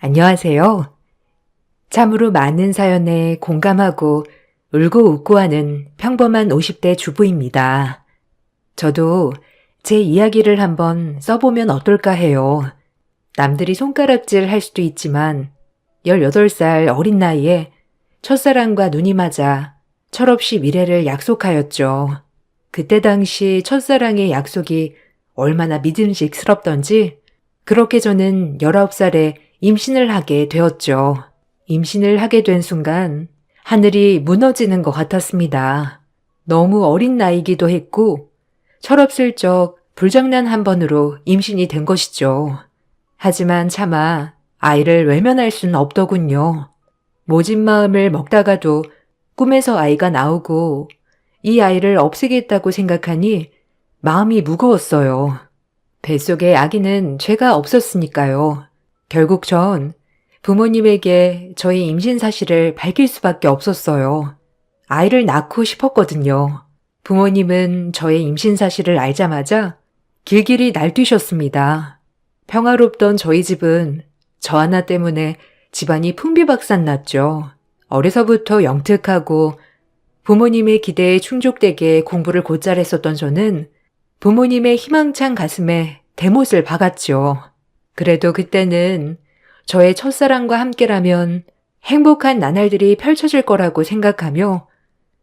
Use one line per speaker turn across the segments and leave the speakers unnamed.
안녕하세요. 참으로 많은 사연에 공감하고 울고 웃고 하는 평범한 50대 주부입니다. 저도 제 이야기를 한번 써보면 어떨까 해요. 남들이 손가락질 할 수도 있지만 18살 어린 나이에 첫사랑과 눈이 맞아 철없이 미래를 약속하였죠. 그때 당시 첫사랑의 약속이 얼마나 믿음직스럽던지 그렇게 저는 19살에 임신을 하게 되었죠. 임신을 하게 된 순간 하늘이 무너지는 것 같았습니다. 너무 어린 나이기도 했고 철없을적 불장난 한 번으로 임신이 된 것이죠. 하지만 차마 아이를 외면할 수는 없더군요. 모진 마음을 먹다가도 꿈에서 아이가 나오고 이 아이를 없애겠다고 생각하니 마음이 무거웠어요. 뱃속에 아기는 죄가 없었으니까요. 결국 전 부모님에게 저의 임신 사실을 밝힐 수밖에 없었어요. 아이를 낳고 싶었거든요. 부모님은 저의 임신 사실을 알자마자 길길이 날뛰셨습니다. 평화롭던 저희 집은 저 하나 때문에 집안이 풍비박산 났죠. 어려서부터 영특하고 부모님의 기대에 충족되게 공부를 곧잘 했었던 저는 부모님의 희망찬 가슴에 대못을 박았죠. 그래도 그때는 저의 첫사랑과 함께라면 행복한 나날들이 펼쳐질 거라고 생각하며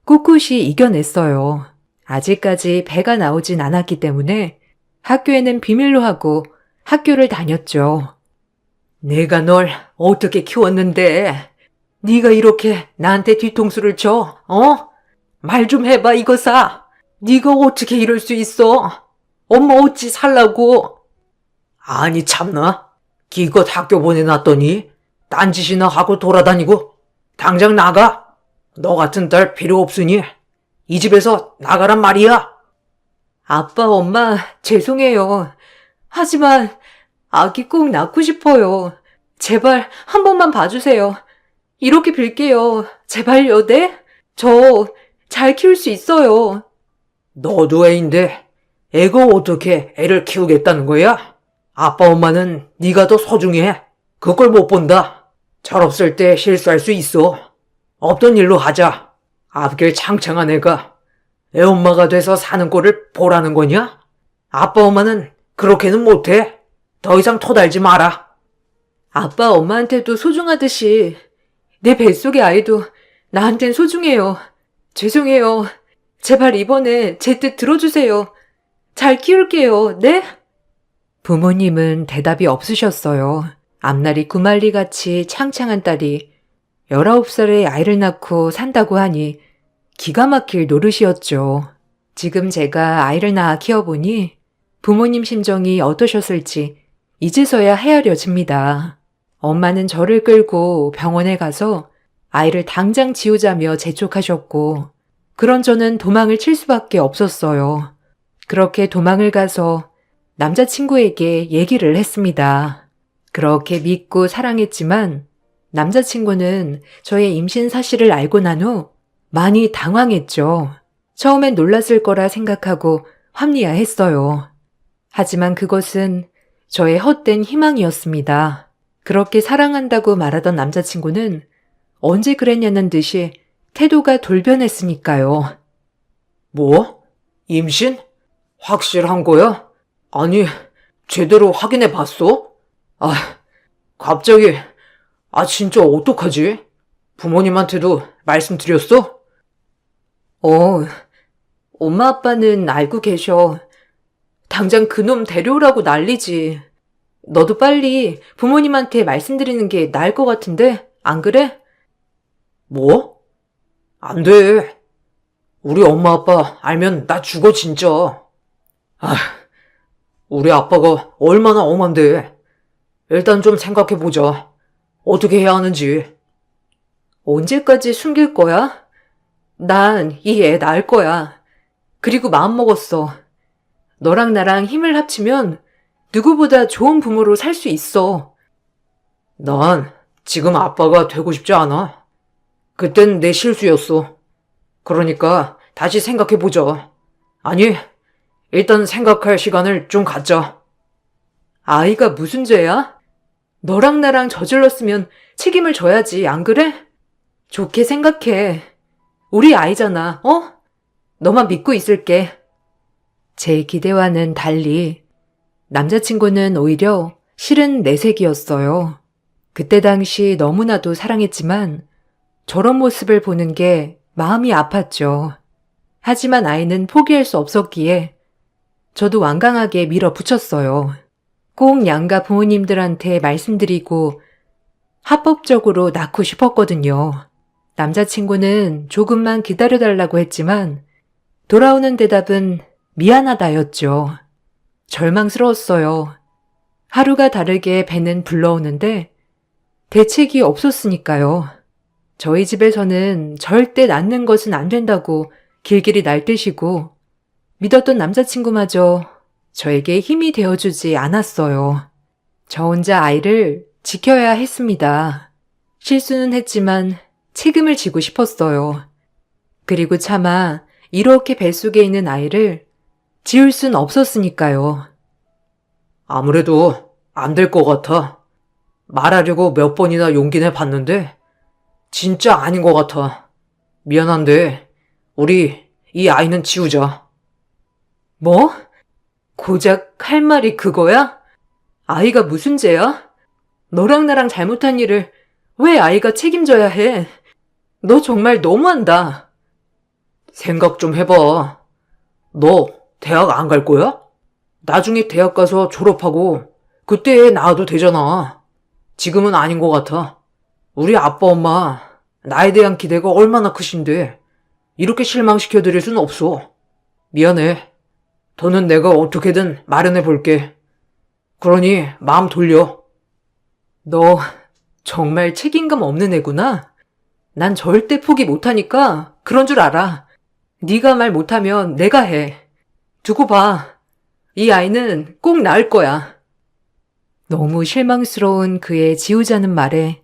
꿋꿋이 이겨냈어요. 아직까지 배가 나오진 않았기 때문에 학교에는 비밀로 하고 학교를 다녔죠. 내가 널 어떻게 키웠는데 네가 이렇게 나한테 뒤통수를 쳐? 말 좀 해봐 이거사. 네가 어떻게 이럴 수 있어? 엄마 어찌 살라고? 아니 참나. 기껏 학교 보내놨더니 딴짓이나 하고 돌아다니고 당장 나가. 너 같은 딸 필요 없으니 이 집에서 나가란 말이야. 아빠, 엄마 죄송해요. 하지만 아기 꼭 낳고 싶어요. 제발 한 번만 봐주세요. 이렇게 빌게요. 제발요, 네? 저 잘 키울 수 있어요. 너도 애인데 애가 어떻게 애를 키우겠다는 거야? 아빠 엄마는 네가 더 소중해. 그걸 못 본다. 철없을 때 실수할 수 있어. 없던 일로 하자. 앞길 창창한 애가 애 엄마가 돼서 사는 꼴을 보라는 거냐? 아빠 엄마는 그렇게는 못해. 더 이상 토달지 마라. 아빠 엄마한테도 소중하듯이 내 뱃속의 아이도 나한텐 소중해요. 죄송해요. 제발 이번에 제 뜻 들어주세요. 잘 키울게요. 네? 부모님은 대답이 없으셨어요. 앞날이 구말리같이 창창한 딸이 19살에 아이를 낳고 산다고 하니 기가 막힐 노릇이었죠. 지금 제가 아이를 낳아 키워보니 부모님 심정이 어떠셨을지 이제서야 헤아려집니다. 엄마는 저를 끌고 병원에 가서 아이를 당장 지우자며 재촉하셨고 그런 저는 도망을 칠 수밖에 없었어요. 그렇게 도망을 가서 남자친구에게 얘기를 했습니다. 그렇게 믿고 사랑했지만 남자친구는 저의 임신 사실을 알고 난 후 많이 당황했죠. 처음엔 놀랐을 거라 생각하고 합리화했어요. 하지만 그것은 저의 헛된 희망이었습니다. 그렇게 사랑한다고 말하던 남자친구는 언제 그랬냐는 듯이 태도가 돌변했으니까요. 뭐? 임신? 확실한 거야? 아니, 제대로 확인해 봤어? 갑자기, 진짜 어떡하지? 부모님한테도 말씀드렸어? 엄마 아빠는 알고 계셔. 당장 그놈 데려오라고 난리지. 너도 빨리 부모님한테 말씀드리는 게 나을 것 같은데, 안 그래? 뭐? 안 돼. 우리 엄마 아빠 알면 나 죽어 진짜. 우리 아빠가 얼마나 엄한데. 일단 좀 생각해보자. 어떻게 해야 하는지. 언제까지 숨길 거야? 난 이 애 낳을 거야. 그리고 마음먹었어. 너랑 나랑 힘을 합치면 누구보다 좋은 부모로 살 수 있어. 난 지금 아빠가 되고 싶지 않아. 그땐 내 실수였어. 그러니까 다시 생각해보자. 아니, 일단 생각할 시간을 좀 갖자. 아이가 무슨 죄야? 너랑 나랑 저질렀으면 책임을 져야지, 안 그래? 좋게 생각해. 우리 아이잖아, 어? 너만 믿고 있을게. 제 기대와는 달리 남자친구는 오히려 실은 내색이었어요. 그때 당시 너무나도 사랑했지만 저런 모습을 보는 게 마음이 아팠죠. 하지만 아이는 포기할 수 없었기에 저도 완강하게 밀어붙였어요. 꼭 양가 부모님들한테 말씀드리고 합법적으로 낳고 싶었거든요. 남자친구는 조금만 기다려달라고 했지만 돌아오는 대답은 미안하다였죠. 절망스러웠어요. 하루가 다르게 배는 불러오는데 대책이 없었으니까요. 저희 집에서는 절대 낳는 것은 안 된다고 길길이 날뛰시고 믿었던 남자친구마저 저에게 힘이 되어주지 않았어요. 저 혼자 아이를 지켜야 했습니다. 실수는 했지만 책임을 지고 싶었어요. 그리고 차마 이렇게 뱃속에 있는 아이를 지울 순 없었으니까요.
아무래도 안 될 것 같아. 말하려고 몇 번이나 용기 내봤는데 진짜 아닌 것 같아. 미안한데 우리 이 아이는 지우자.
뭐? 고작 할 말이 그거야? 아이가 무슨 죄야? 너랑 나랑 잘못한 일을 왜 아이가 책임져야 해? 너 정말 너무한다.
생각 좀 해봐. 너 대학 안 갈 거야? 나중에 대학 가서 졸업하고 그때 애 낳아도 되잖아. 지금은 아닌 것 같아. 우리 아빠 엄마 나에 대한 기대가 얼마나 크신데 이렇게 실망시켜드릴 순 없어. 미안해. 더는 내가 어떻게든 마련해 볼게. 그러니 마음 돌려.
너 정말 책임감 없는 애구나. 난 절대 포기 못하니까 그런 줄 알아. 네가 말 못하면 내가 해. 두고 봐. 이 아이는 꼭 낳을 거야. 너무 실망스러운 그의 지우자는 말에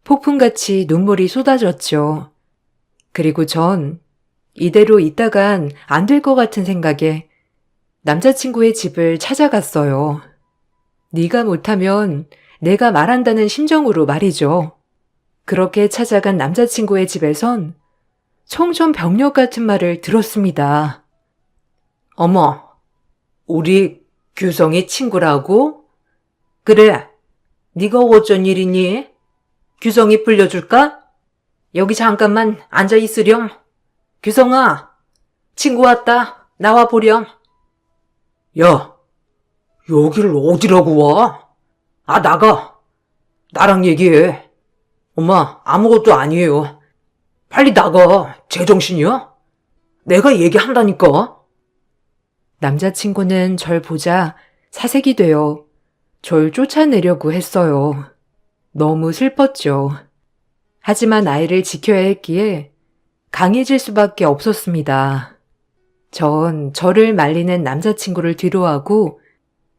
폭풍같이 눈물이 쏟아졌죠. 그리고 전 이대로 있다간 안 될 것 같은 생각에 남자친구의 집을 찾아갔어요. 네가 못하면 내가 말한다는 심정으로 말이죠. 그렇게 찾아간 남자친구의 집에선 청천벽력 같은 말을 들었습니다.
어머, 우리 규성이 친구라고?
그래, 네가 어쩐 일이니? 규성이 불려줄까? 여기 잠깐만 앉아 있으렴. 규성아, 친구 왔다. 나와 보렴.
야, 여길 어디라고 와? 아, 나가. 나랑 얘기해. 엄마, 아무것도 아니에요. 빨리 나가. 제정신이야? 내가 얘기한다니까.
남자친구는 절 보자 사색이 되어 절 쫓아내려고 했어요. 너무 슬펐죠. 하지만 아이를 지켜야 했기에 강해질 수밖에 없었습니다. 전 저를 말리는 남자친구를 뒤로하고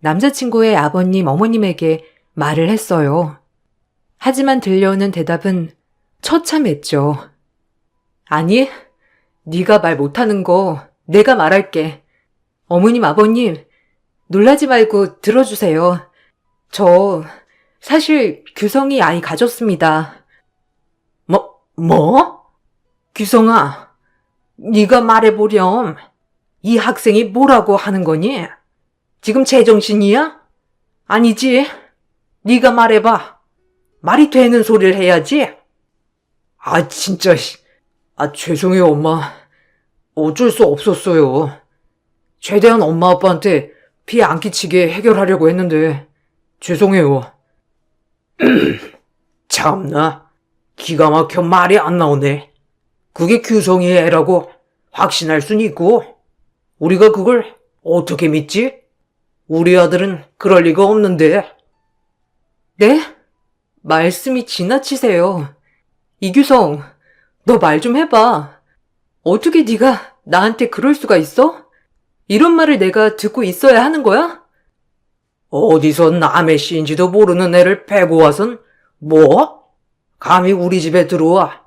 남자친구의 아버님, 어머님에게 말을 했어요. 하지만 들려오는 대답은 처참했죠. 아니, 네가 말 못하는 거 내가 말할게. 어머님, 아버님, 놀라지 말고 들어주세요. 저 사실 규성이 아이 가졌습니다.
뭐?
규성아, 네가 말해보렴. 이 학생이 뭐라고 하는 거니? 지금 제정신이야? 아니지. 네가 말해봐. 말이 되는 소리를 해야지.
아, 진짜. 죄송해요, 엄마. 어쩔 수 없었어요. 최대한 엄마 아빠한테 피해 안 끼치게 해결하려고 했는데 죄송해요. 참나, 기가 막혀 말이 안 나오네. 그게 규성이의 애라고 확신할 순 있고 우리가 그걸 어떻게 믿지? 우리 아들은 그럴 리가 없는데.
네? 말씀이 지나치세요. 이규성, 너 말 좀 해봐. 어떻게 네가 나한테 그럴 수가 있어? 이런 말을 내가 듣고 있어야 하는 거야?
어디서 남의 씨인지도 모르는 애를 패고 와선 뭐? 감히 우리 집에 들어와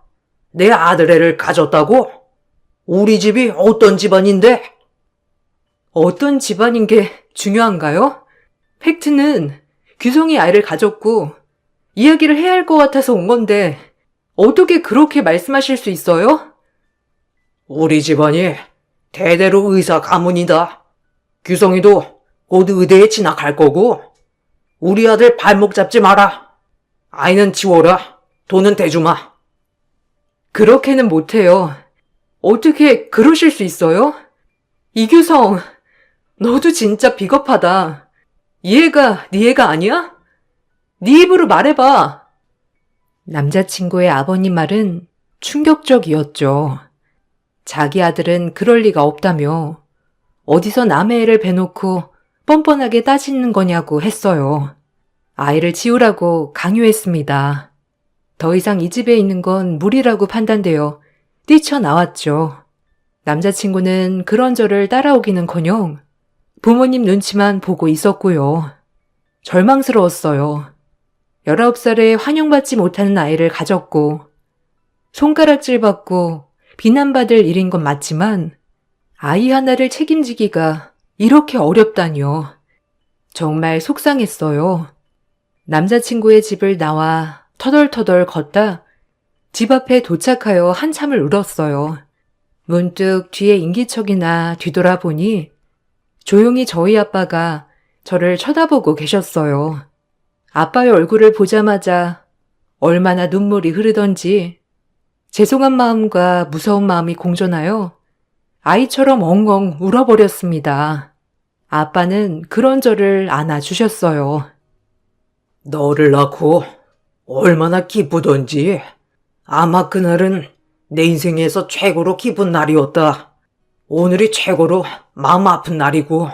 내 아들 애를 가졌다고? 우리 집이 어떤 집안인데?
어떤 집안인 게 중요한가요? 팩트는 규성이 아이를 가졌고 이야기를 해야 할 것 같아서 온 건데 어떻게 그렇게 말씀하실 수 있어요?
우리 집안이 대대로 의사 가문이다. 규성이도 곧 의대에 진학할 거고, 우리 아들 발목 잡지 마라. 아이는 지워라. 돈은 대주마.
그렇게는 못해요. 어떻게 그러실 수 있어요? 이규성, 너도 진짜 비겁하다. 이 애가 네 애가 아니야? 네 입으로 말해봐. 남자친구의 아버님 말은 충격적이었죠. 자기 아들은 그럴 리가 없다며 어디서 남의 애를 베놓고 뻔뻔하게 따지는 거냐고 했어요. 아이를 치우라고 강요했습니다. 더 이상 이 집에 있는 건 무리라고 판단되어 뛰쳐나왔죠. 남자친구는 그런 저를 따라오기는커녕 부모님 눈치만 보고 있었고요. 절망스러웠어요. 19살에 환영받지 못하는 아이를 가졌고 손가락질 받고 비난받을 일인 건 맞지만 아이 하나를 책임지기가 이렇게 어렵다니요. 정말 속상했어요. 남자친구의 집을 나와 터덜터덜 걷다 집 앞에 도착하여 한참을 울었어요. 문득 뒤에 인기척이나 뒤돌아보니 조용히 저희 아빠가 저를 쳐다보고 계셨어요. 아빠의 얼굴을 보자마자 얼마나 눈물이 흐르던지 죄송한 마음과 무서운 마음이 공존하여 아이처럼 엉엉 울어버렸습니다. 아빠는 그런 저를 안아주셨어요.
너를 낳고 얼마나 기쁘던지. 아마 그날은 내 인생에서 최고로 기쁜 날이었다. 오늘이 최고로 마음 아픈 날이고,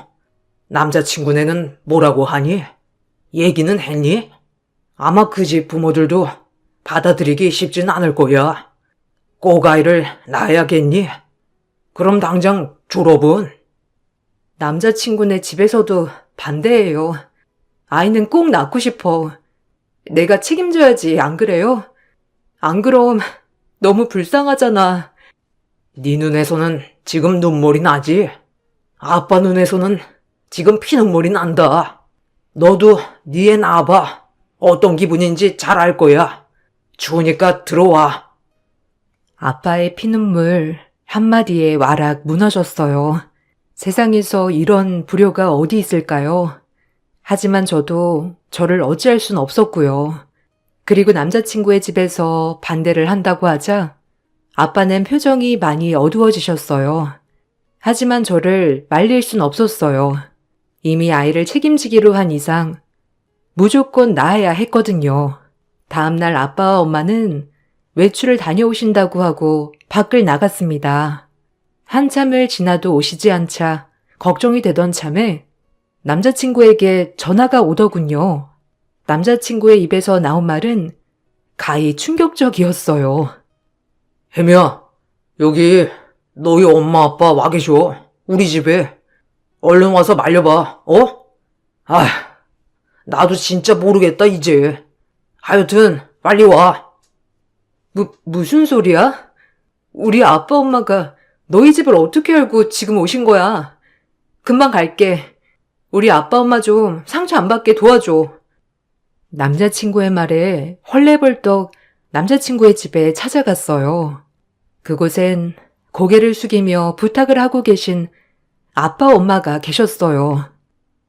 남자친구네는 뭐라고 하니? 얘기는 했니? 아마 그 집 부모들도 받아들이기 쉽진 않을 거야. 꼭 아이를 낳아야겠니? 그럼 당장 졸업은?
남자친구네 집에서도 반대해요. 아이는 꼭 낳고 싶어. 내가 책임져야지, 안 그래요? 안 그럼 너무 불쌍하잖아.
네 눈에서는 지금 눈물이 나지? 아빠 눈에서는 지금 피눈물이 난다. 너도 네 애 낳아봐. 어떤 기분인지 잘 알 거야. 추우니까 들어와.
아빠의 피눈물 한마디에 와락 무너졌어요. 세상에서 이런 불효가 어디 있을까요? 하지만 저도 저를 어찌할 순 없었고요. 그리고 남자친구의 집에서 반대를 한다고 하자 아빠는 표정이 많이 어두워지셨어요. 하지만 저를 말릴 순 없었어요. 이미 아이를 책임지기로 한 이상 무조건 낳아야 했거든요. 다음날 아빠와 엄마는 외출을 다녀오신다고 하고 밖을 나갔습니다. 한참을 지나도 오시지 않자 걱정이 되던 참에 남자친구에게 전화가 오더군요. 남자친구의 입에서 나온 말은 가히 충격적이었어요.
혜미야, 여기 너희 엄마 아빠 와 계셔. 우리 집에. 얼른 와서 말려봐. 어? 아, 나도 진짜 모르겠다 이제. 하여튼 빨리 와.
무슨 소리야? 우리 아빠 엄마가 너희 집을 어떻게 알고 지금 오신 거야? 금방 갈게. 우리 아빠 엄마 좀 상처 안 받게 도와줘. 남자친구의 말에 헐레벌떡 남자친구의 집에 찾아갔어요. 그곳엔 고개를 숙이며 부탁을 하고 계신 아빠 엄마가 계셨어요.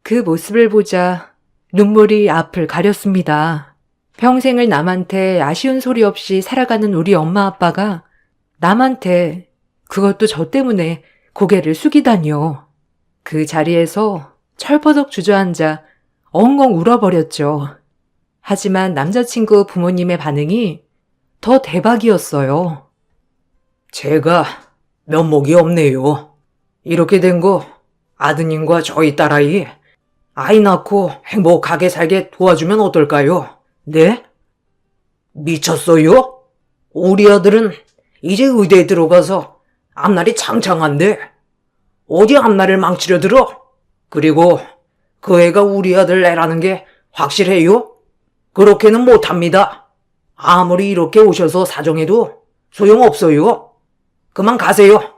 그 모습을 보자 눈물이 앞을 가렸습니다. 평생을 남한테 아쉬운 소리 없이 살아가는 우리 엄마 아빠가 남한테, 그것도 저 때문에 고개를 숙이다니요. 그 자리에서 철버덕 주저앉아 엉엉 울어버렸죠. 하지만 남자친구 부모님의 반응이 더 대박이었어요.
제가 면목이 없네요. 이렇게 된 거 아드님과 저희 딸아이 아이 낳고 행복하게 살게 도와주면 어떨까요? 네? 미쳤어요? 우리 아들은 이제 의대에 들어가서 앞날이 창창한데 어디 앞날을 망치려 들어? 그리고 그 애가 우리 아들 애라는 게 확실해요? 그렇게는 못합니다. 아무리 이렇게 오셔서 사정해도 소용없어요. 그만 가세요.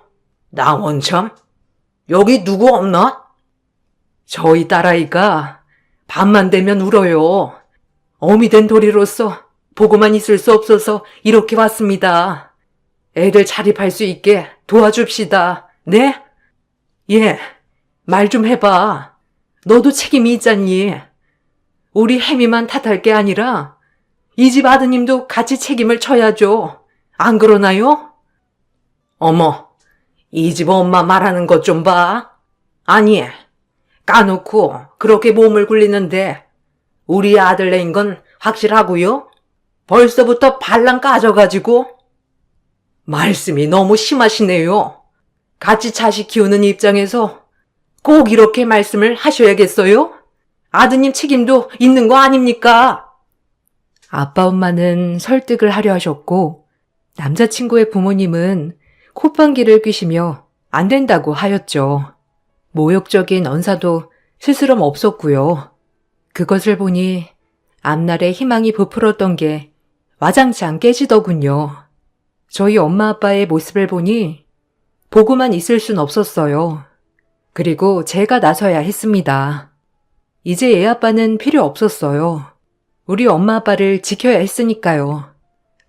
나 원참. 여기 누구 없나?
저희 딸아이가 밤만 되면 울어요. 어미 된 도리로서 보고만 있을 수 없어서 이렇게 왔습니다. 애들 자립할 수 있게 도와줍시다. 네? 예, 말 좀 해봐. 너도 책임이 있잖니. 우리 혜미만 탓할 게 아니라 이 집 아드님도 같이 책임을 져야죠. 안 그러나요? 어머, 이 집 엄마 말하는 것 좀 봐. 아니, 까놓고 그렇게 몸을 굴리는데 우리 아들네인 건 확실하고요? 벌써부터 발랑 까져가지고. 말씀이 너무 심하시네요. 같이 자식 키우는 입장에서 꼭 이렇게 말씀을 하셔야겠어요? 아드님 책임도 있는 거 아닙니까? 아빠 엄마는 설득을 하려 하셨고 남자친구의 부모님은 콧방귀를 뀌시며 안 된다고 하였죠. 모욕적인 언사도 스스럼 없었고요. 그것을 보니 앞날에 희망이 부풀었던 게 와장창 깨지더군요. 저희 엄마 아빠의 모습을 보니 보고만 있을 순 없었어요. 그리고 제가 나서야 했습니다. 이제 애 아빠는 필요 없었어요. 우리 엄마 아빠를 지켜야 했으니까요.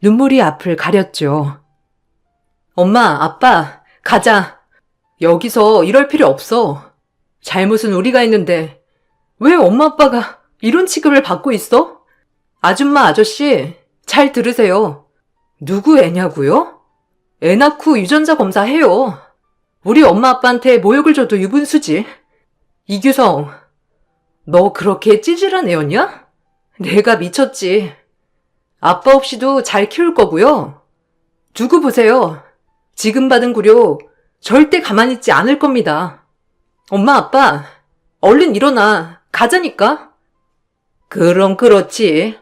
눈물이 앞을 가렸죠. 엄마, 아빠, 가자. 여기서 이럴 필요 없어. 잘못은 우리가 했는데 왜 엄마 아빠가 이런 취급을 받고 있어? 아줌마, 아저씨, 잘 들으세요. 누구 애냐고요? 애 낳고 유전자 검사해요. 우리 엄마 아빠한테 모욕을 줘도 유분수지. 이규성, 너 그렇게 찌질한 애였냐? 내가 미쳤지. 아빠 없이도 잘 키울 거고요. 두고 보세요. 지금 받은 구료 절대 가만히 있지 않을 겁니다. 엄마, 아빠, 얼른 일어나. 가자니까. 그럼 그렇지.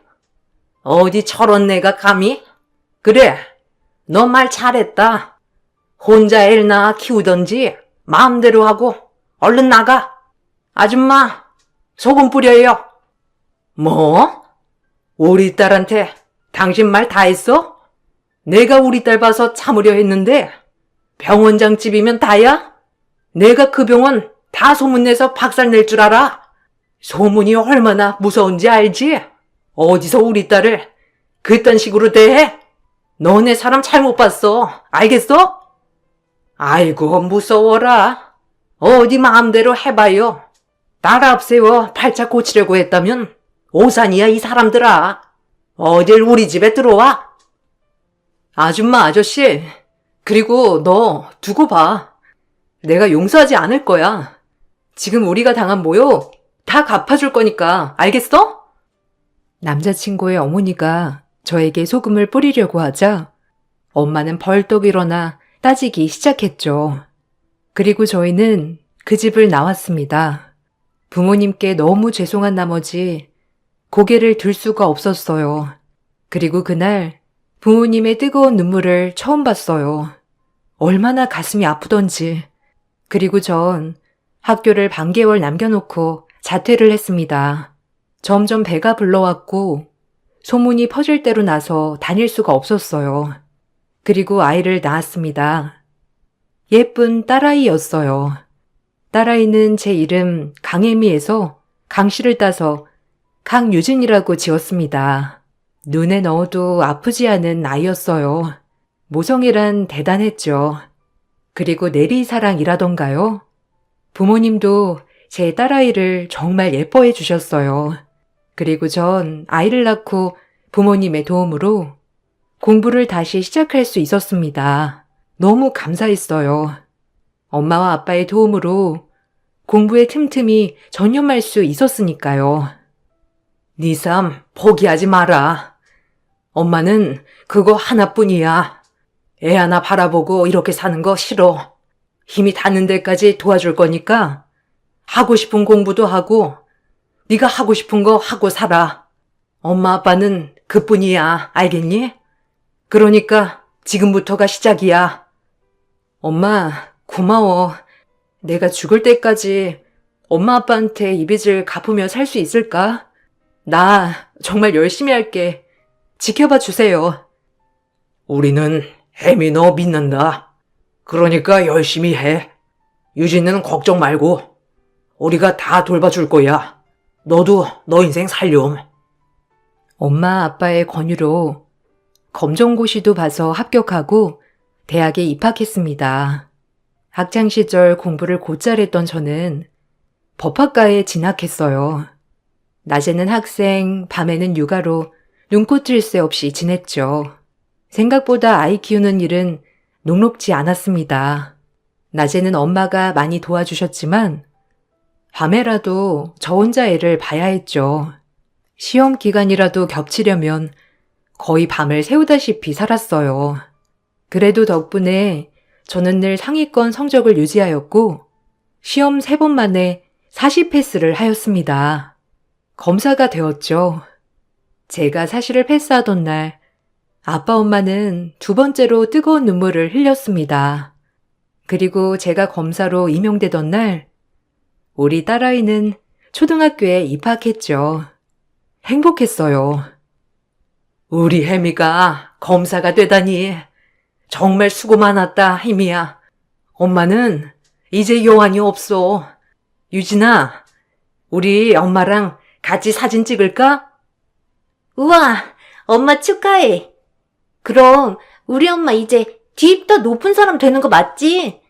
어디 저런 애가 감히? 그래, 너 말 잘했다. 혼자 애를 낳아 키우던지 마음대로 하고 얼른 나가. 아줌마, 소금 뿌려요. 뭐? 우리 딸한테 당신 말 다 했어? 내가 우리 딸 봐서 참으려 했는데 병원장집이면 다야? 내가 그 병원 다 소문내서 박살낼 줄 알아? 소문이 얼마나 무서운지 알지? 어디서 우리 딸을 그딴 식으로 대해? 너네 사람 잘못 봤어. 알겠어? 아이고, 무서워라. 어디 마음대로 해봐요. 딸 앞세워 팔자 고치려고 했다면 오산이야, 이 사람들아. 어딜 우리 집에 들어와? 아줌마, 아저씨, 그리고 너 두고 봐. 내가 용서하지 않을 거야. 지금 우리가 당한 모욕 다 갚아줄 거니까, 알겠어? 남자친구의 어머니가 저에게 소금을 뿌리려고 하자 엄마는 벌떡 일어나 따지기 시작했죠. 그리고 저희는 그 집을 나왔습니다. 부모님께 너무 죄송한 나머지 고개를 들 수가 없었어요. 그리고 그날 부모님의 뜨거운 눈물을 처음 봤어요. 얼마나 가슴이 아프던지. 그리고 전 학교를 반개월 남겨놓고 자퇴를 했습니다. 점점 배가 불러왔고 소문이 퍼질 대로 나서 다닐 수가 없었어요. 그리고 아이를 낳았습니다. 예쁜 딸아이였어요. 딸아이는 제 이름 강혜미에서 강씨를 따서 강유진이라고 지었습니다. 눈에 넣어도 아프지 않은 아이였어요. 모성애란 대단했죠. 그리고 내리사랑이라던가요. 부모님도 제 딸아이를 정말 예뻐해 주셨어요. 그리고 전 아이를 낳고 부모님의 도움으로 공부를 다시 시작할 수 있었습니다. 너무 감사했어요. 엄마와 아빠의 도움으로 공부에 틈틈이 전념할 수 있었으니까요. 네 삶 포기하지 마라. 엄마는 그거 하나뿐이야. 애 하나 바라보고 이렇게 사는 거 싫어. 힘이 닿는 데까지 도와줄 거니까 하고 싶은 공부도 하고 네가 하고 싶은 거 하고 살아. 엄마 아빠는 그뿐이야. 알겠니? 그러니까 지금부터가 시작이야. 엄마, 고마워. 내가 죽을 때까지 엄마 아빠한테 이 빚을 갚으며 살 수 있을까? 나 정말 열심히 할게. 지켜봐 주세요. 우리는 혜미 너 믿는다. 그러니까 열심히 해. 유진은 걱정 말고 우리가 다 돌봐줄 거야.
너도 너 인생 살렴.
엄마 아빠의 권유로 검정고시도 봐서 합격하고 대학에 입학했습니다. 학창시절 공부를 곧잘 했던 저는 법학과에 진학했어요. 낮에는 학생, 밤에는 육아로 눈코 뜰 새 없이 지냈죠. 생각보다 아이 키우는 일은 녹록지 않았습니다. 낮에는 엄마가 많이 도와주셨지만 밤에라도 저 혼자 애를 봐야 했죠. 시험 기간이라도 겹치려면 거의 밤을 새우다시피 살았어요. 그래도 덕분에 저는 늘 상위권 성적을 유지하였고 시험 3번 만에 40패스를 하였습니다. 검사가 되었죠. 제가 사실을 패스하던 날 아빠 엄마는 2번째로 뜨거운 눈물을 흘렸습니다. 그리고 제가 검사로 임용되던 날 우리 딸아이는 초등학교에 입학했죠. 행복했어요.
우리 혜미가 검사가 되다니. 정말 수고 많았다, 혜미야. 엄마는 이제 여한이 없어. 유진아, 우리 엄마랑 같이 사진 찍을까?
우와, 엄마 축하해. 그럼 우리 엄마 이제 뒤입더 높은 사람 되는 거 맞지?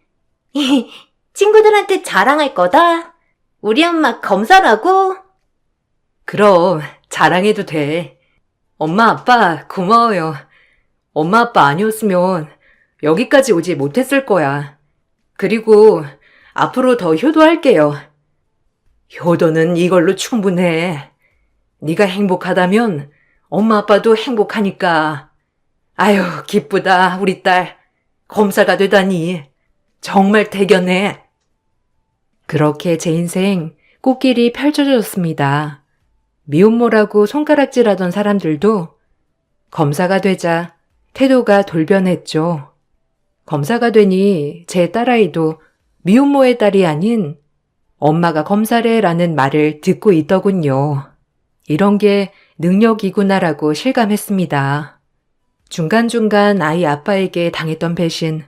친구들한테 자랑할 거다. 우리 엄마 검사라고?
그럼 자랑해도 돼. 엄마 아빠 고마워요. 엄마 아빠 아니었으면 여기까지 오지 못했을 거야. 그리고 앞으로 더 효도할게요.
효도는 이걸로 충분해. 네가 행복하다면 엄마 아빠도 행복하니까. 아유, 기쁘다, 우리 딸. 검사가 되다니. 정말 대견해.
그렇게 제 인생 꽃길이 펼쳐졌습니다. 미혼모라고 손가락질하던 사람들도 검사가 되자 태도가 돌변했죠. 검사가 되니 제 딸아이도 미혼모의 딸이 아닌 엄마가 검사래라는 말을 듣고 있더군요. 이런 게 능력이구나라고 실감했습니다. 중간중간 아이 아빠에게 당했던 배신,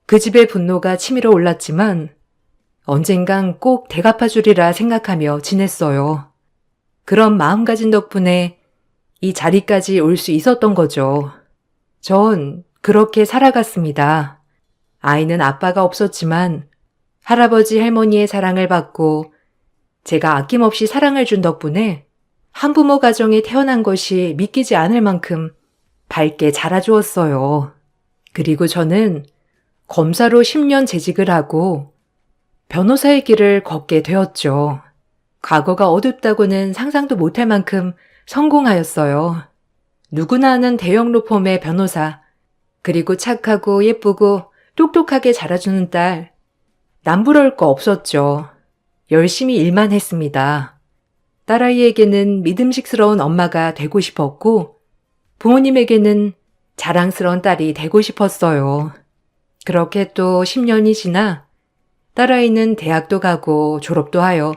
그 집의 분노가 치밀어 올랐지만 언젠간 꼭 대갚아주리라 생각하며 지냈어요. 그런 마음가짐 덕분에 이 자리까지 올 수 있었던 거죠. 전 그렇게 살아갔습니다. 아이는 아빠가 없었지만 할아버지 할머니의 사랑을 받고 제가 아낌없이 사랑을 준 덕분에 한부모 가정에 태어난 것이 믿기지 않을 만큼 밝게 자라주었어요. 그리고 저는 검사로 10년 재직을 하고 변호사의 길을 걷게 되었죠. 과거가 어둡다고는 상상도 못할 만큼 성공하였어요. 누구나 아는 대형 로펌의 변호사, 그리고 착하고 예쁘고 똑똑하게 자라주는 딸, 남부러울 거 없었죠. 열심히 일만 했습니다. 딸아이에게는 믿음직스러운 엄마가 되고 싶었고 부모님에게는 자랑스러운 딸이 되고 싶었어요. 그렇게 또 10년이 지나 딸아이는 대학도 가고 졸업도 하여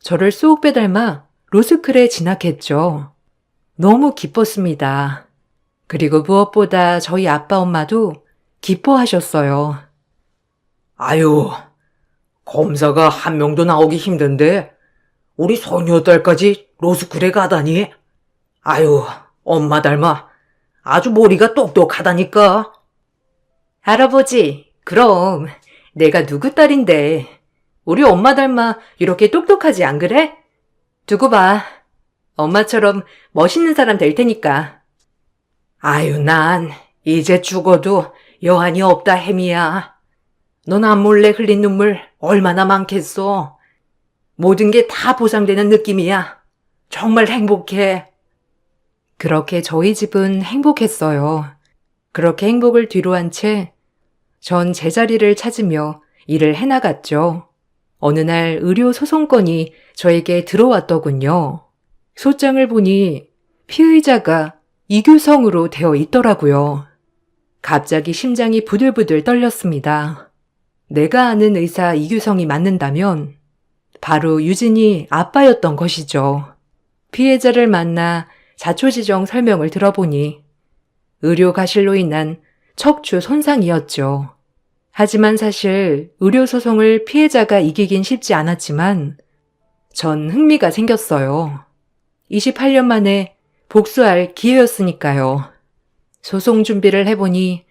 저를 쏙 빼닮아 로스쿨에 진학했죠. 너무 기뻤습니다. 그리고 무엇보다 저희 아빠 엄마도 기뻐하셨어요.
아유, 검사가 한 명도 나오기 힘든데 우리 소녀딸까지 로스쿨에 가다니. 아유, 엄마 닮아 아주 머리가 똑똑하다니까.
할아버지, 그럼 내가 누구 딸인데 우리 엄마 닮아 이렇게 똑똑하지 안 그래? 두고 봐. 엄마처럼 멋있는 사람 될 테니까.
아유, 난 이제 죽어도 여한이 없다, 혜미야. 넌 안몰래 흘린 눈물 얼마나 많겠어. 모든 게 다 보상되는 느낌이야. 정말 행복해.
그렇게 저희 집은 행복했어요. 그렇게 행복을 뒤로한 채 전 제자리를 찾으며 일을 해나갔죠. 어느 날 의료 소송건이 저에게 들어왔더군요. 소장을 보니 피의자가 이규성으로 되어 있더라고요. 갑자기 심장이 부들부들 떨렸습니다. 내가 아는 의사 이규성이 맞는다면 바로 유진이 아빠였던 것이죠. 피해자를 만나 자초지종 설명을 들어보니 의료 가실로 인한 척추 손상이었죠. 하지만 사실 의료 소송을 피해자가 이기긴 쉽지 않았지만 전 흥미가 생겼어요. 28년 만에 복수할 기회였으니까요. 소송 준비를 해보니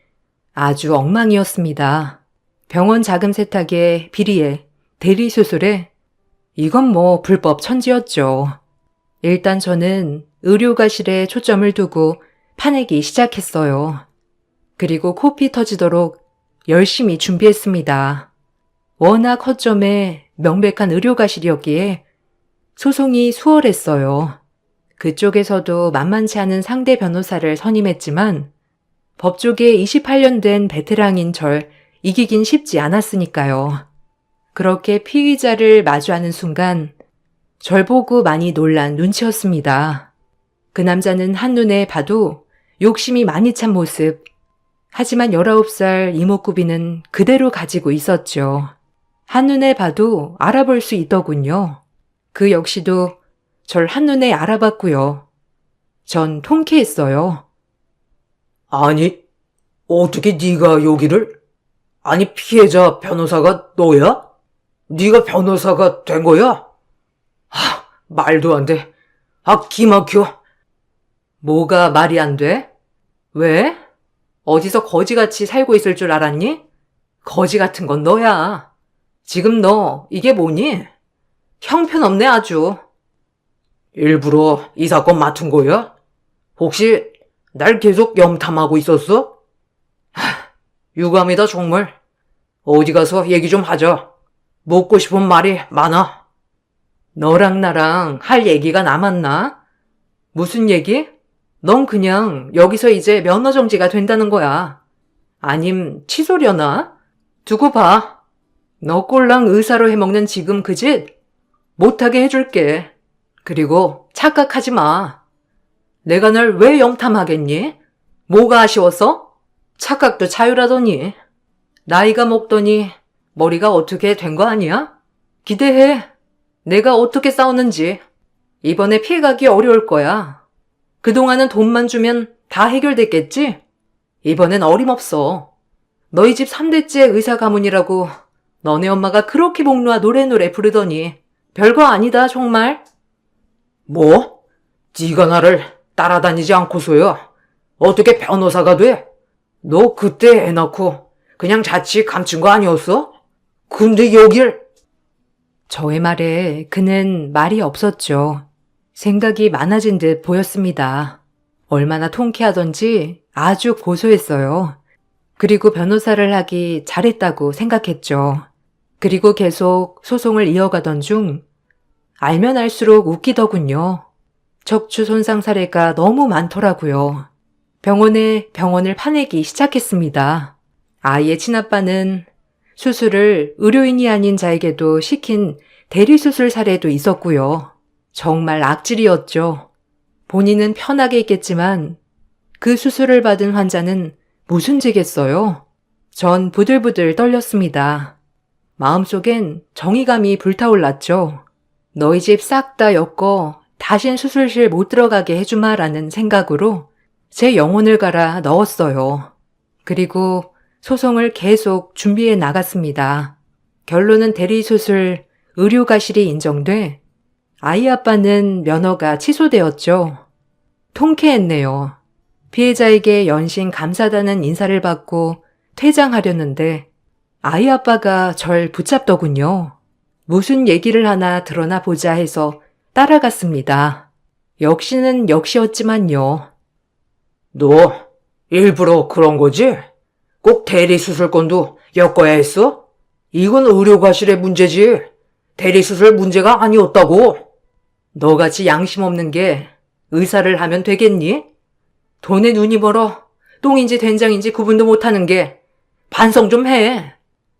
아주 엉망이었습니다. 병원 자금 세탁에 비리에 대리 수술에 이건 뭐 불법 천지였죠. 일단 저는 의료가실에 초점을 두고 파내기 시작했어요. 그리고 코피 터지도록 열심히 준비했습니다. 워낙 허점에 명백한 의료가실이었기에 소송이 수월했어요. 그쪽에서도 만만치 않은 상대 변호사를 선임했지만 법조계 28년 된 베테랑인 절 이기긴 쉽지 않았으니까요. 그렇게 피의자를 마주하는 순간 절 보고 많이 놀란 눈치였습니다. 그 남자는 한눈에 봐도 욕심이 많이 찬 모습. 하지만 19살 이목구비는 그대로 가지고 있었죠. 한눈에 봐도 알아볼 수 있더군요. 그 역시도 절 한눈에 알아봤고요. 전 통쾌했어요.
아니, 어떻게 네가 여기를? 아니, 피해자 변호사가 너야? 네가 변호사가 된 거야? 말도 안 돼. 기막혀.
뭐가 말이 안 돼? 왜? 어디서 거지같이 살고 있을 줄 알았니? 거지 같은 건 너야. 지금 너 이게 뭐니? 형편없네 아주.
일부러 이 사건 맡은 거야? 혹시 날 계속 염탐하고 있었어? 유감이다 정말. 어디 가서 얘기 좀 하자. 묻고 싶은 말이 많아.
너랑 나랑 할 얘기가 남았나? 무슨 얘기? 넌 그냥 여기서 이제 면허 정지가 된다는 거야. 아님 취소려나? 두고 봐. 너 꼴랑 의사로 해먹는 지금 그 짓 못하게 해줄게. 그리고 착각하지 마. 내가 널 왜 염탐하겠니? 뭐가 아쉬웠어? 착각도 자유라더니. 나이가 먹더니 머리가 어떻게 된 거 아니야? 기대해. 내가 어떻게 싸웠는지. 이번에 피해가기 어려울 거야. 그동안은 돈만 주면 다 해결됐겠지? 이번엔 어림없어. 너희 집 3대째 의사 가문이라고 너네 엄마가 그렇게 복로와 노래 부르더니 별거 아니다 정말.
뭐? 네가 나를 따라다니지 않고서야 어떻게 변호사가 돼? 너 그때 애 낳고 그냥 자칫 감춘 거 아니었어? 근데 여길...
저의 말에 그는 말이 없었죠. 생각이 많아진 듯 보였습니다. 얼마나 통쾌하던지 아주 고소했어요. 그리고 변호사를 하기 잘했다고 생각했죠. 그리고 계속 소송을 이어가던 중 알면 알수록 웃기더군요. 척추 손상 사례가 너무 많더라고요. 병원을 파내기 시작했습니다. 아이의 친아빠는 수술을 의료인이 아닌 자에게도 시킨 대리수술 사례도 있었고요. 정말 악질이었죠. 본인은 편하게 있겠지만 그 수술을 받은 환자는 무슨 죄겠어요? 전 부들부들 떨렸습니다. 마음속엔 정의감이 불타올랐죠. 너희 집 싹 다 엮어 다신 수술실 못 들어가게 해주마라는 생각으로 제 영혼을 갈아 넣었어요. 그리고 소송을 계속 준비해 나갔습니다. 결론은 대리수술 의료가실이 인정돼 아이 아빠는 면허가 취소되었죠. 통쾌했네요. 피해자에게 연신 감사하다는 인사를 받고 퇴장하려는데 아이 아빠가 절 붙잡더군요. 무슨 얘기를 하나 드러나 보자 해서 따라갔습니다. 역시는 역시였지만요.
너 일부러 그런 거지? 꼭 대리수술권도 엮어야 했어? 이건 의료과실의 문제지. 대리수술 문제가 아니었다고.
너같이 양심 없는 게 의사를 하면 되겠니? 돈에 눈이 멀어 똥인지 된장인지 구분도 못하는 게 반성 좀 해.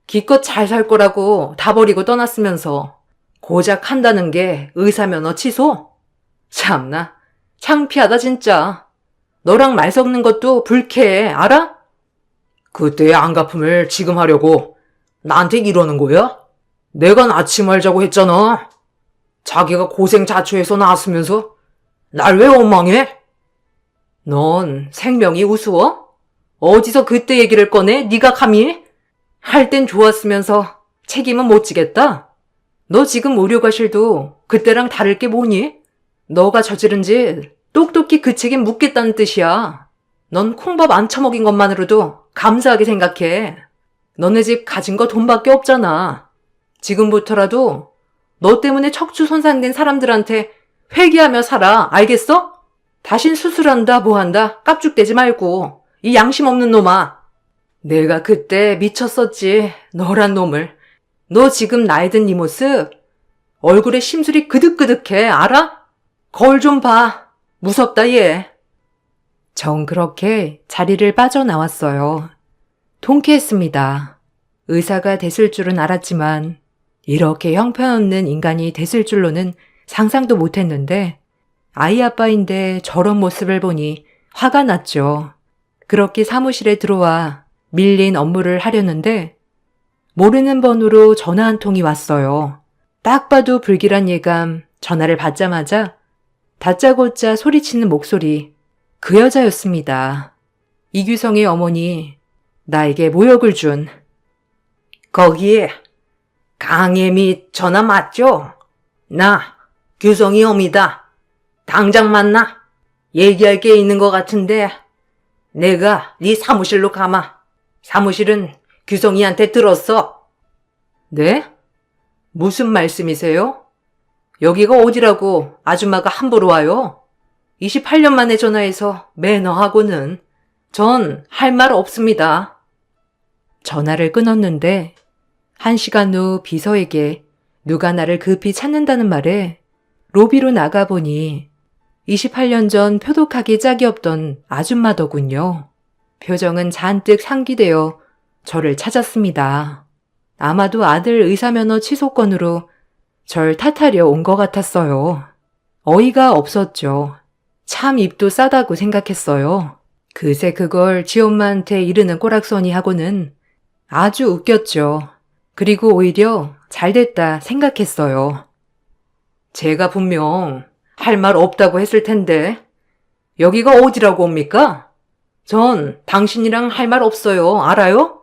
기껏 잘 살 거라고 다 버리고 떠났으면서 고작 한다는 게 의사 면허 취소? 참나 창피하다 진짜. 너랑 말 섞는 것도 불쾌해 알아?
그때의 안갚음을 지금 하려고 나한테 이러는 거야? 내가 낳지 말자고 했잖아. 자기가 고생 자초해서 낳았으면서 날 왜 원망해?
넌 생명이 우스워? 어디서 그때 얘기를 꺼내? 네가 감히? 할 땐 좋았으면서 책임은 못 지겠다? 너 지금 의료과실도 그때랑 다를 게 뭐니? 너가 저지른 짓 똑똑히 그 책임 묻겠다는 뜻이야. 넌 콩밥 안 처먹인 것만으로도 감사하게 생각해. 너네 집 가진 거 돈밖에 없잖아. 지금부터라도 너 때문에 척추 손상된 사람들한테 회개하며 살아. 알겠어? 다신 수술한다 뭐한다 깝죽대지 말고. 이 양심 없는 놈아. 내가 그때 미쳤었지. 너란 놈을. 너 지금 나이 든 네 모습 얼굴에 심술이 그득그득해. 알아? 거울 좀 봐. 무섭다 얘.
전 그렇게 자리를 빠져나왔어요. 통쾌했습니다. 의사가 됐을 줄은 알았지만 이렇게 형편없는 인간이 됐을 줄로는 상상도 못했는데 아이 아빠인데 저런 모습을 보니 화가 났죠. 그렇게 사무실에 들어와 밀린 업무를 하려는데 모르는 번호로 전화 한 통이 왔어요. 딱 봐도 불길한 예감. 전화를 받자마자 다짜고짜 소리치는 목소리. 그 여자였습니다. 이규성의 어머니, 나에게 모욕을 준.
거기에 강혜미 전화 맞죠? 나 규성이 엄이다. 당장 만나. 얘기할 게 있는 것 같은데 내가 네 사무실로 가마. 사무실은 규성이한테 들었어.
네?
무슨 말씀이세요? 여기가 어디라고 아줌마가 함부로 와요? 28년 만에 전화해서 매너하고는 전 할 말 없습니다.
전화를 끊었는데 1시간 후 비서에게 누가 나를 급히 찾는다는 말에 로비로 나가보니 28년 전 표독하기 짝이 없던 아줌마더군요. 표정은 잔뜩 상기되어 저를 찾았습니다. 아마도 아들 의사면허 취소건으로 절 탓하려 온 것 같았어요. 어이가 없었죠. 참 입도 싸다고 생각했어요. 그새 그걸 지엄마한테 이르는 꼬락서니 하고는 아주 웃겼죠. 그리고 오히려 잘됐다 생각했어요.
제가 분명 할 말 없다고 했을 텐데 여기가 어디라고 옵니까? 전 당신이랑 할 말 없어요. 알아요?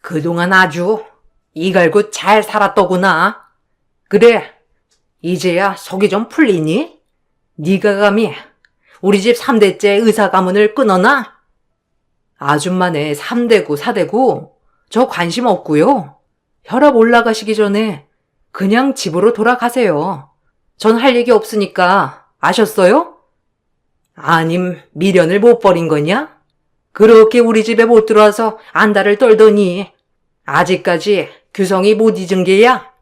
그동안 아주 이갈고 잘 살았더구나. 그래, 이제야 속이 좀 풀리니? 네가 감히 우리 집 3대째 의사 가문을 끊어놔? 아줌마네 3대고 4대고 저 관심 없고요. 혈압 올라가시기 전에 그냥 집으로 돌아가세요. 전 할 얘기 없으니까 아셨어요? 아님 미련을 못 버린 거냐? 그렇게 우리 집에 못 들어와서 안달을 떨더니 아직까지 규성이 못 잊은 게야?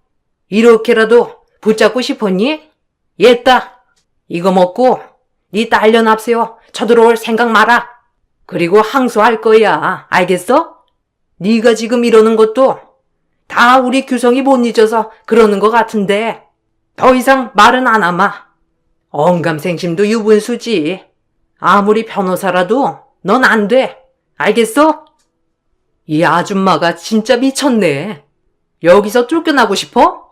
이렇게라도 붙잡고 싶었니? 옛다. 이거 먹고 네 딸년 앞세워 쳐들어올 생각 마라. 그리고 항소할 거야. 알겠어? 네가 지금 이러는 것도 다 우리 규성이 못 잊어서 그러는 것 같은데 더 이상 말은 안 하마. 언감생심도 유분수지. 아무리 변호사라도 넌 안 돼. 알겠어? 이 아줌마가 진짜 미쳤네. 여기서 쫓겨나고 싶어?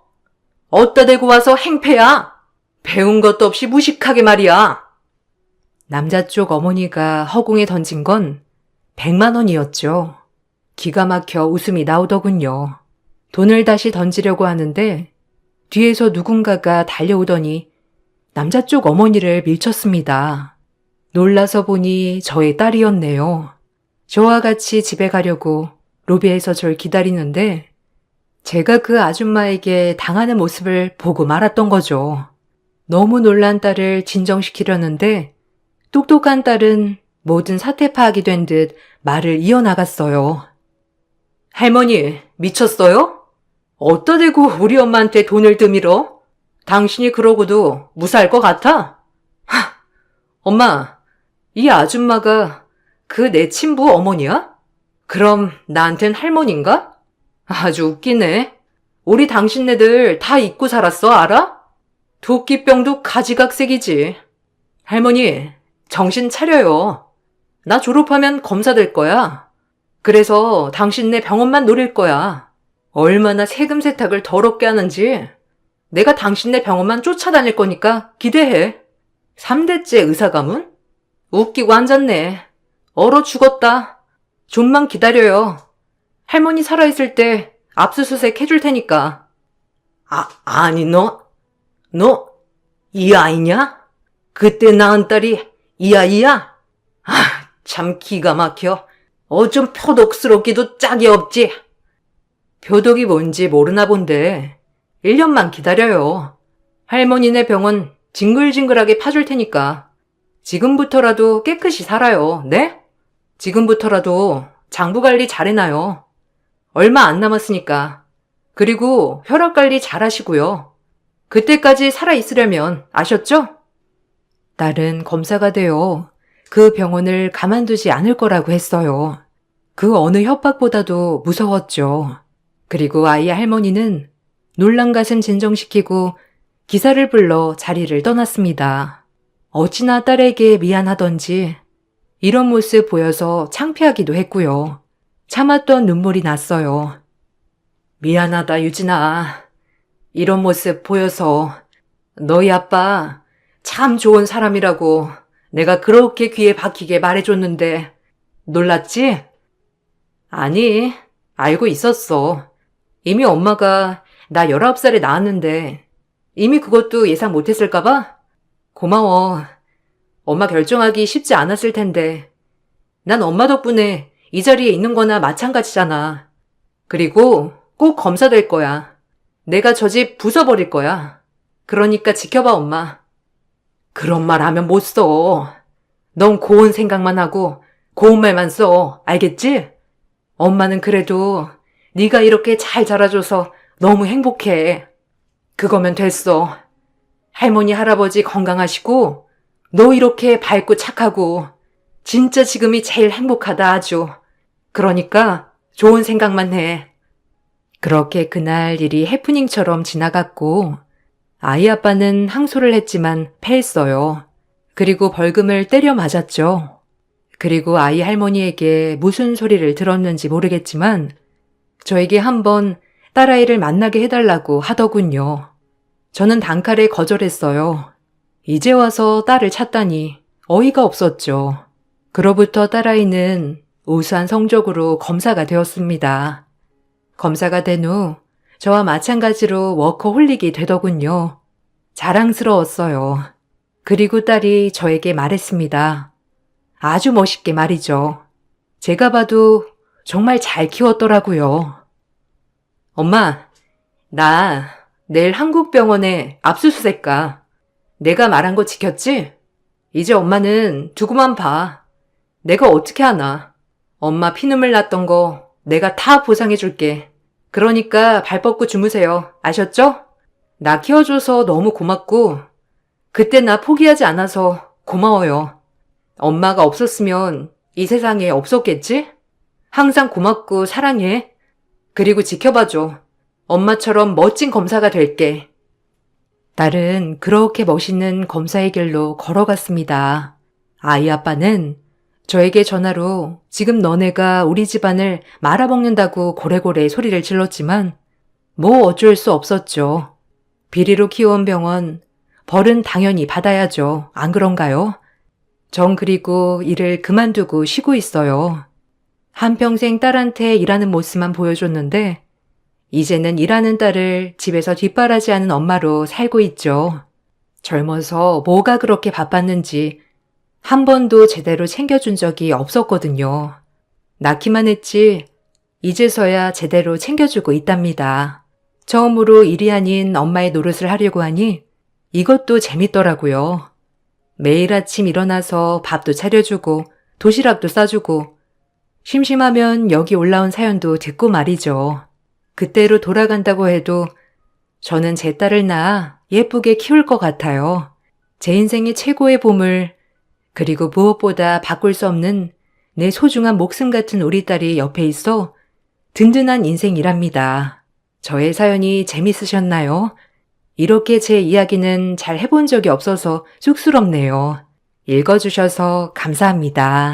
어디다 대고 와서 행패야. 배운 것도 없이 무식하게 말이야.
남자 쪽 어머니가 허공에 던진 건 100만 원이었죠. 기가 막혀 웃음이 나오더군요. 돈을 다시 던지려고 하는데 뒤에서 누군가가 달려오더니 남자 쪽 어머니를 밀쳤습니다. 놀라서 보니 저의 딸이었네요. 저와 같이 집에 가려고 로비에서 절 기다리는데 제가 그 아줌마에게 당하는 모습을 보고 말았던 거죠. 너무 놀란 딸을 진정시키려는데 똑똑한 딸은 모든 사태 파악이 된 듯 말을 이어나갔어요.
할머니, 미쳤어요? 어디다 대고 우리 엄마한테 돈을 드밀어? 당신이 그러고도 무사할 것 같아? 하, 엄마, 이 아줌마가 그 내 친부 어머니야? 그럼 나한텐 할머니인가? 아주 웃기네. 우리 당신네들 다 잊고 살았어, 알아? 도끼병도 가지각색이지. 할머니, 정신 차려요. 나 졸업하면 검사 될 거야. 그래서 당신네 병원만 노릴 거야. 얼마나 세금 세탁을 더럽게 하는지. 내가 당신네 병원만 쫓아다닐 거니까 기대해. 3대째 의사 가문? 웃기고 앉았네. 얼어 죽었다. 좀만 기다려요. 할머니 살아있을 때 압수수색 해줄 테니까.
아니, 너, 이 아이냐? 그때 낳은 딸이 이 아이야? 참 기가 막혀. 어쩜 표독스럽기도 짝이 없지. 표독이 뭔지 모르나 본데 1년만 기다려요. 할머니네 병원 징글징글하게 파줄 테니까 지금부터라도 깨끗이 살아요. 네? 지금부터라도 장부관리 잘해놔요. 얼마 안 남았으니까. 그리고 혈압관리 잘하시고요. 그때까지 살아있으려면 아셨죠? 딸은 검사가 되어 그 병원을 가만두지 않을 거라고 했어요. 그 어느 협박보다도 무서웠죠. 그리고 아이 할머니는 놀란 가슴 진정시키고 기사를 불러 자리를 떠났습니다. 어찌나 딸에게 미안하던지 이런 모습 보여서 창피하기도 했고요. 참았던 눈물이 났어요. 미안하다, 유진아. 이런 모습 보여서 너희 아빠 참 좋은 사람이라고 내가 그렇게 귀에 박히게 말해줬는데 놀랐지? 아니, 알고 있었어. 이미 엄마가 나 19살에 낳았는데 이미 그것도 예상 못했을까봐? 고마워. 엄마 결정하기 쉽지 않았을 텐데 난 엄마 덕분에 이 자리에 있는 거나 마찬가지잖아. 그리고 꼭 검사 될 거야. 내가 저 집 부숴버릴 거야. 그러니까 지켜봐, 엄마. 그런 말 하면 못 써. 넌 고운 생각만 하고 고운 말만 써. 알겠지? 엄마는 그래도 네가 이렇게 잘 자라줘서 너무 행복해. 그거면 됐어. 할머니, 할아버지 건강하시고 너 이렇게 밝고 착하고 진짜 지금이 제일 행복하다 아주. 그러니까 좋은 생각만 해. 그렇게 그날 일이 해프닝처럼 지나갔고 아이 아빠는 항소를 했지만 패했어요. 그리고 벌금을 때려 맞았죠. 그리고 아이 할머니에게 무슨 소리를 들었는지 모르겠지만 저에게 한번 딸아이를 만나게 해달라고 하더군요. 저는 단칼에 거절했어요. 이제 와서 딸을 찾다니 어이가 없었죠. 그로부터 딸아이는 우수한 성적으로 검사가 되었습니다. 검사가 된 후 저와 마찬가지로 워커홀릭이 되더군요. 자랑스러웠어요. 그리고 딸이 저에게 말했습니다. 아주 멋있게 말이죠. 제가 봐도 정말 잘 키웠더라고요. 엄마, 나 내일 한국병원에 압수수색 가. 내가 말한 거 지켰지? 이제 엄마는 두고만 봐. 내가 어떻게 하나. 엄마 피눈물 났던 거 내가 다 보상해 줄게. 그러니까 발 뻗고 주무세요. 아셨죠? 나 키워줘서 너무 고맙고 그때 나 포기하지 않아서 고마워요. 엄마가 없었으면 이 세상에 없었겠지? 항상 고맙고 사랑해. 그리고 지켜봐줘. 엄마처럼 멋진 검사가 될게. 딸은 그렇게 멋있는 검사의 길로 걸어갔습니다. 아이 아빠는 저에게 전화로 지금 너네가 우리 집안을 말아먹는다고 고래고래 소리를 질렀지만 뭐 어쩔 수 없었죠. 비리로 키워온 병원, 벌은 당연히 받아야죠. 안 그런가요? 전 그리고 일을 그만두고 쉬고 있어요. 한평생 딸한테 일하는 모습만 보여줬는데 이제는 일하는 딸을 집에서 뒷바라지하는 엄마로 살고 있죠. 젊어서 뭐가 그렇게 바빴는지 한 번도 제대로 챙겨준 적이 없었거든요. 낳기만 했지 이제서야 제대로 챙겨주고 있답니다. 처음으로 일이 아닌 엄마의 노릇을 하려고 하니 이것도 재밌더라고요. 매일 아침 일어나서 밥도 차려주고 도시락도 싸주고 심심하면 여기 올라온 사연도 듣고 말이죠. 그때로 돌아간다고 해도 저는 제 딸을 낳아 예쁘게 키울 것 같아요. 제 인생의 최고의 보물, 그리고 무엇보다 바꿀 수 없는 내 소중한 목숨 같은 우리 딸이 옆에 있어 든든한 인생이랍니다. 저의 사연이 재밌으셨나요? 이렇게 제 이야기는 잘 해본 적이 없어서 쑥스럽네요. 읽어주셔서 감사합니다.